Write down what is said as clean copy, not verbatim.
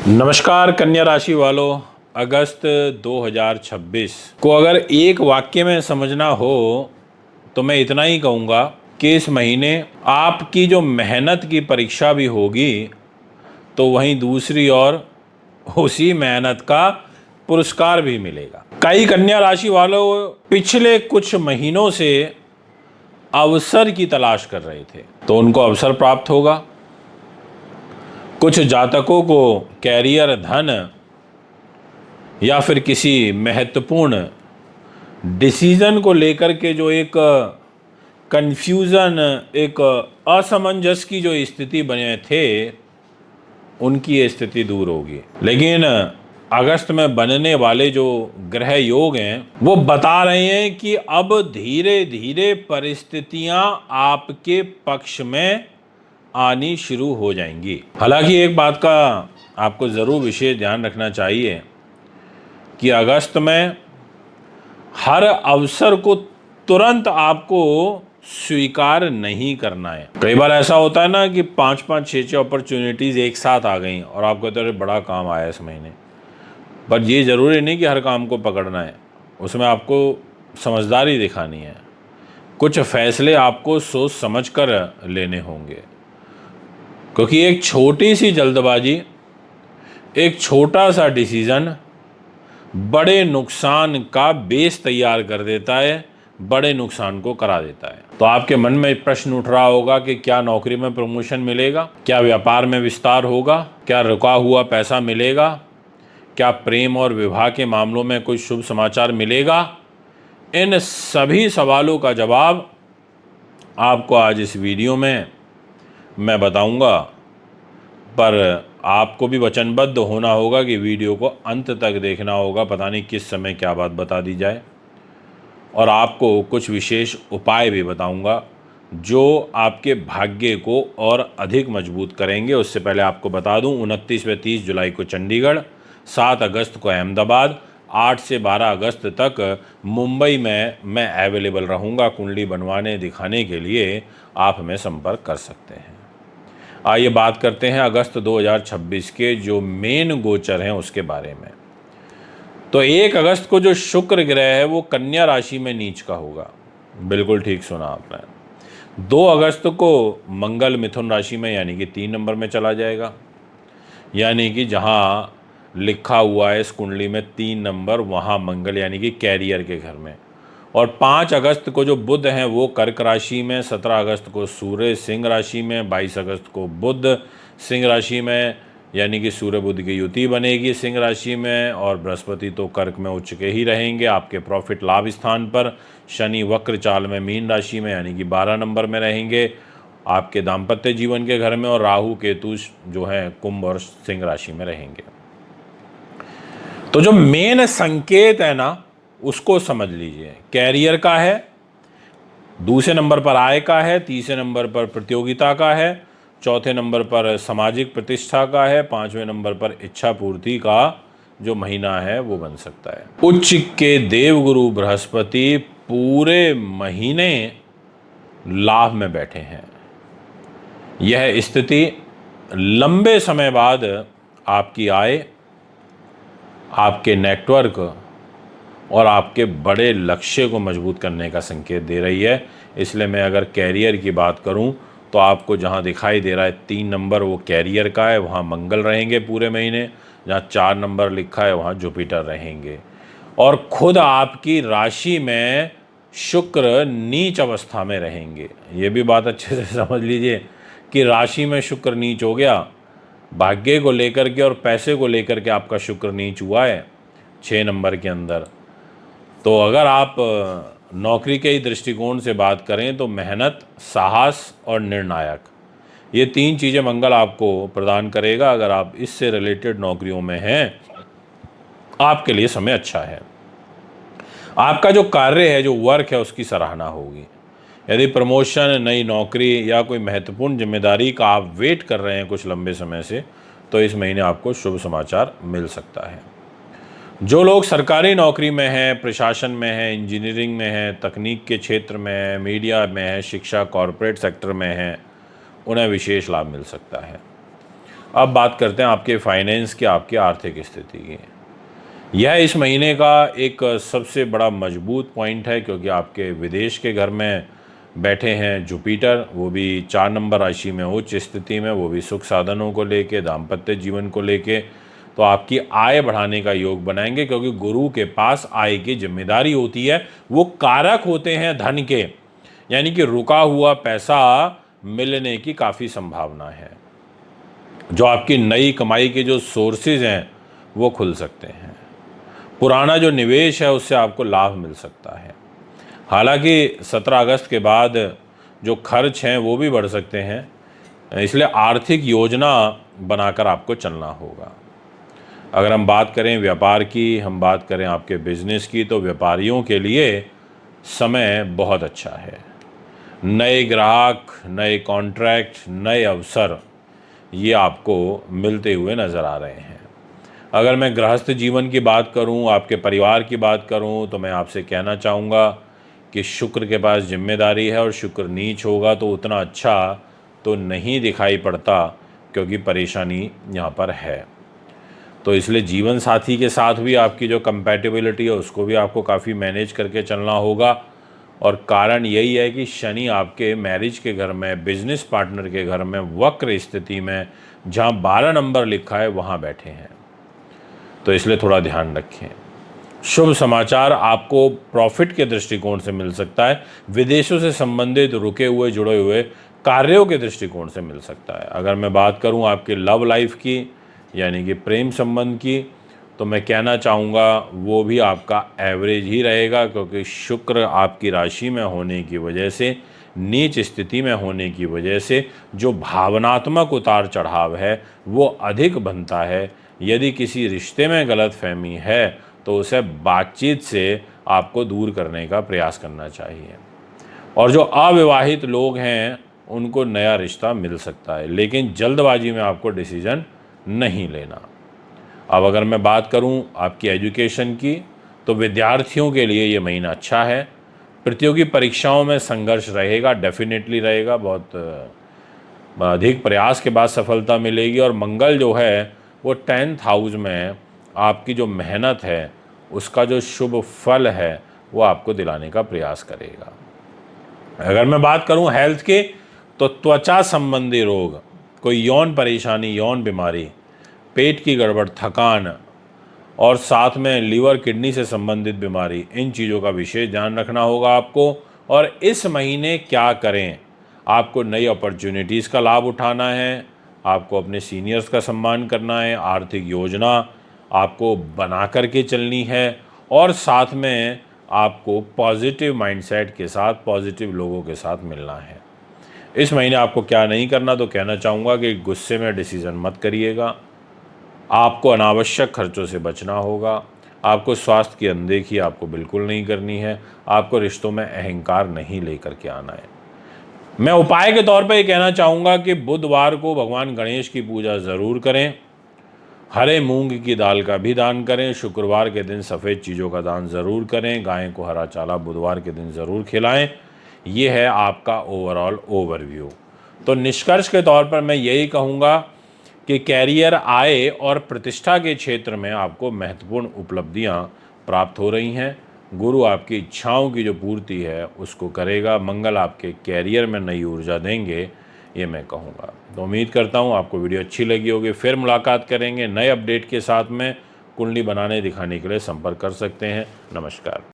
नमस्कार कन्या राशि वालों। अगस्त 2026 को अगर एक वाक्य में समझना हो तो मैं इतना ही कहूँगा कि इस महीने आपकी जो मेहनत की परीक्षा भी होगी तो वहीं दूसरी ओर उसी मेहनत का पुरस्कार भी मिलेगा। कई कन्या राशि वालों पिछले कुछ महीनों से अवसर की तलाश कर रहे थे तो उनको अवसर प्राप्त होगा। कुछ जातकों को कैरियर, धन या फिर किसी महत्वपूर्ण डिसीजन को लेकर के जो एक कंफ्यूजन, एक असमंजस की जो स्थिति बने थे, उनकी ये स्थिति दूर होगी। लेकिन अगस्त में बनने वाले जो ग्रह योग हैं वो बता रहे हैं कि अब धीरे धीरे परिस्थितियां आपके पक्ष में आनी शुरू हो जाएंगी। हालांकि एक बात का आपको ज़रूर विशेष ध्यान रखना चाहिए कि अगस्त में हर अवसर को तुरंत आपको स्वीकार नहीं करना है। कई बार ऐसा होता है ना कि 5-5, 6-6 अपॉर्चुनिटीज़ एक साथ आ गई और आपको तो बड़ा काम आया इस महीने। पर ये ज़रूरी नहीं कि हर काम को पकड़ना है, उसमें आपको समझदारी दिखानी है। कुछ फैसले आपको सोच समझ कर लेने होंगे, क्योंकि एक छोटी सी जल्दबाजी, एक छोटा सा डिसीज़न बड़े नुकसान का बेस तैयार कर देता है, बड़े नुकसान को करा देता है। तो आपके मन में प्रश्न उठ रहा होगा कि क्या नौकरी में प्रमोशन मिलेगा, क्या व्यापार में विस्तार होगा, क्या रुका हुआ पैसा मिलेगा, क्या प्रेम और विवाह के मामलों में कोई शुभ समाचार मिलेगा। इन सभी सवालों का जवाब आपको आज इस वीडियो में मैं बताऊंगा, पर आपको भी वचनबद्ध होना होगा कि वीडियो को अंत तक देखना होगा। पता नहीं किस समय क्या बात बता दी जाए। और आपको कुछ विशेष उपाय भी बताऊंगा जो आपके भाग्य को और अधिक मजबूत करेंगे। उससे पहले आपको बता दूं, 29 व 30 जुलाई को चंडीगढ़, 7 अगस्त को अहमदाबाद, 8 से 12 अगस्त तक मुंबई में मैं अवेलेबल रहूंगा। कुंडली बनवाने दिखाने के लिए आप हमें संपर्क कर सकते हैं। आइए बात करते हैं अगस्त 2026 के जो मेन गोचर हैं उसके बारे में। तो 1 अगस्त को जो शुक्र ग्रह है वो कन्या राशि में नीच का होगा। बिल्कुल ठीक सुना आपने। 2 अगस्त को मंगल मिथुन राशि में यानी कि 3 नंबर में चला जाएगा, यानी कि जहां लिखा हुआ है इस कुंडली में 3 नंबर, वहां मंगल यानी कि कैरियर के घर में। और 5 अगस्त को जो बुध हैं वो कर्क राशि में, 17 अगस्त को सूर्य सिंह राशि में, 22 अगस्त को बुध सिंह राशि में, यानी कि सूर्य बुध की युति बनेगी सिंह राशि में। और बृहस्पति तो कर्क में उच्च के ही रहेंगे आपके प्रॉफिट लाभ स्थान पर। शनि वक्र चाल में मीन राशि में यानी कि 12 नंबर में रहेंगे आपके दाम्पत्य जीवन के घर में। और राहु केतु जो है कुंभ और सिंह राशि में रहेंगे। तो जो मेन संकेत है ना उसको समझ लीजिए। कैरियर का है, दूसरे नंबर पर आय का है, तीसरे नंबर पर प्रतियोगिता का है, चौथे नंबर पर सामाजिक प्रतिष्ठा का है, 5वें नंबर पर इच्छा पूर्ति का जो महीना है वो बन सकता है। उच्च के देवगुरु बृहस्पति पूरे महीने लाभ में बैठे हैं। यह स्थिति लंबे समय बाद आपकी आय, आपके नेटवर्क और आपके बड़े लक्ष्य को मजबूत करने का संकेत दे रही है। इसलिए मैं अगर कैरियर की बात करूं तो आपको जहां दिखाई दे रहा है 3 नंबर वो कैरियर का है, वहां मंगल रहेंगे पूरे महीने। जहां 4 नंबर लिखा है वहां जुपिटर रहेंगे। और खुद आपकी राशि में शुक्र नीच अवस्था में रहेंगे। ये भी बात अच्छे से समझ लीजिए कि राशि में शुक्र नीच हो गया, भाग्य को लेकर के और पैसे को लेकर के आपका शुक्र नीच हुआ है 6 नंबर के अंदर। तो अगर आप नौकरी के ही दृष्टिकोण से बात करें तो मेहनत, साहस और निर्णायक, ये 3 चीज़ें मंगल आपको प्रदान करेगा। अगर आप इससे रिलेटेड नौकरियों में हैं आपके लिए समय अच्छा है। आपका जो कार्य है, जो वर्क है, उसकी सराहना होगी। यदि प्रमोशन, नई नौकरी या कोई महत्वपूर्ण जिम्मेदारी का आप वेट कर रहे हैं कुछ लंबे समय से, तो इस महीने आपको शुभ समाचार मिल सकता है। जो लोग सरकारी नौकरी में हैं, प्रशासन में हैं, इंजीनियरिंग में हैं, तकनीक के क्षेत्र में हैं, मीडिया में हैं, शिक्षा, कॉरपोरेट सेक्टर में हैं, उन्हें विशेष लाभ मिल सकता है। अब बात करते हैं आपके फाइनेंस की, आपकी आर्थिक स्थिति की। यह इस महीने का एक सबसे बड़ा मजबूत पॉइंट है, क्योंकि आपके विदेश के घर में बैठे हैं जुपिटर, वो भी 4 नंबर राशि में उच्च स्थिति में, वो भी सुख साधनों को लेके, दाम्पत्य जीवन को लेके। तो आपकी आय बढ़ाने का योग बनाएंगे, क्योंकि गुरु के पास आय की जिम्मेदारी होती है, वो कारक होते हैं धन के, यानी कि रुका हुआ पैसा मिलने की काफ़ी संभावना है। जो आपकी नई कमाई के जो सोर्सेज हैं वो खुल सकते हैं। पुराना जो निवेश है उससे आपको लाभ मिल सकता है। हालांकि 17 अगस्त के बाद जो खर्च हैं वो भी बढ़ सकते हैं, इसलिए आर्थिक योजना बनाकर आपको चलना होगा। अगर हम बात करें व्यापार की, हम बात करें आपके बिजनेस की, तो व्यापारियों के लिए समय बहुत अच्छा है। नए ग्राहक, नए कॉन्ट्रैक्ट, नए अवसर ये आपको मिलते हुए नज़र आ रहे हैं। अगर मैं गृहस्थ जीवन की बात करूं, आपके परिवार की बात करूं, तो मैं आपसे कहना चाहूँगा कि शुक्र के पास जिम्मेदारी है, और शुक्र नीच होगा तो उतना अच्छा तो नहीं दिखाई पड़ता, क्योंकि परेशानी यहाँ पर है। तो इसलिए जीवन साथी के साथ भी आपकी जो कंपैटिबिलिटी है उसको भी आपको काफ़ी मैनेज करके चलना होगा। और कारण यही है कि शनि आपके मैरिज के घर में, बिजनेस पार्टनर के घर में वक्र स्थिति में, जहाँ 12 नंबर लिखा है वहाँ बैठे हैं, तो इसलिए थोड़ा ध्यान रखें। शुभ समाचार आपको प्रॉफिट के दृष्टिकोण से मिल सकता है, विदेशों से संबंधित रुके हुए जुड़े हुए कार्यों के दृष्टिकोण से मिल सकता है। अगर मैं बात करूं आपकी लव लाइफ की, यानी कि प्रेम संबंध की, तो मैं कहना चाहूँगा वो भी आपका एवरेज ही रहेगा, क्योंकि शुक्र आपकी राशि में होने की वजह से, नीच स्थिति में होने की वजह से जो भावनात्मक उतार चढ़ाव है वो अधिक बनता है। यदि किसी रिश्ते में गलतफहमी है तो उसे बातचीत से आपको दूर करने का प्रयास करना चाहिए। और जो अविवाहित लोग हैं उनको नया रिश्ता मिल सकता है, लेकिन जल्दबाजी में आपको डिसीजन नहीं लेना। अब अगर मैं बात करूं आपकी एजुकेशन की, तो विद्यार्थियों के लिए ये महीना अच्छा है। प्रतियोगी परीक्षाओं में संघर्ष रहेगा, डेफिनेटली रहेगा, बहुत अधिक प्रयास के बाद सफलता मिलेगी। और मंगल जो है वो 10th हाउस में आपकी जो मेहनत है उसका जो शुभ फल है वो आपको दिलाने का प्रयास करेगा। अगर मैं बात करूं हेल्थ की, तो त्वचा संबंधी रोग, कोई यौन परेशानी, यौन बीमारी, पेट की गड़बड़, थकान, और साथ में लीवर किडनी से संबंधित बीमारी, इन चीज़ों का विशेष ध्यान रखना होगा आपको। और इस महीने क्या करें, आपको नई अपॉर्चुनिटीज़ का लाभ उठाना है, आपको अपने सीनियर्स का सम्मान करना है, आर्थिक योजना आपको बना करके चलनी है, और साथ में आपको पॉजिटिव माइंडसेट के साथ, पॉजिटिव लोगों के साथ मिलना है। इस महीने आपको क्या नहीं करना, तो कहना चाहूँगा कि गुस्से में डिसीज़न मत करिएगा, आपको अनावश्यक खर्चों से बचना होगा, आपको स्वास्थ्य की अनदेखी आपको बिल्कुल नहीं करनी है, आपको रिश्तों में अहंकार नहीं लेकर के आना है। मैं उपाय के तौर पर ये कहना चाहूँगा कि बुधवार को भगवान गणेश की पूजा ज़रूर करें, हरे मूंग की दाल का भी दान करें, शुक्रवार के दिन सफ़ेद चीज़ों का दान ज़रूर करें, गाय को हरा चारा बुधवार के दिन ज़रूर खिलाएं। ये है आपका ओवरऑल ओवरव्यू। तो निष्कर्ष के तौर पर मैं यही कहूँगा कि कैरियर, आय और प्रतिष्ठा के क्षेत्र में आपको महत्वपूर्ण उपलब्धियां प्राप्त हो रही हैं। गुरु आपकी इच्छाओं की जो पूर्ति है उसको करेगा, मंगल आपके कैरियर में नई ऊर्जा देंगे, ये मैं कहूँगा। तो उम्मीद करता हूँ आपको वीडियो अच्छी लगी होगी। फिर मुलाकात करेंगे नए अपडेट के साथ में। कुंडली बनाने दिखाने के लिए संपर्क कर सकते हैं। नमस्कार।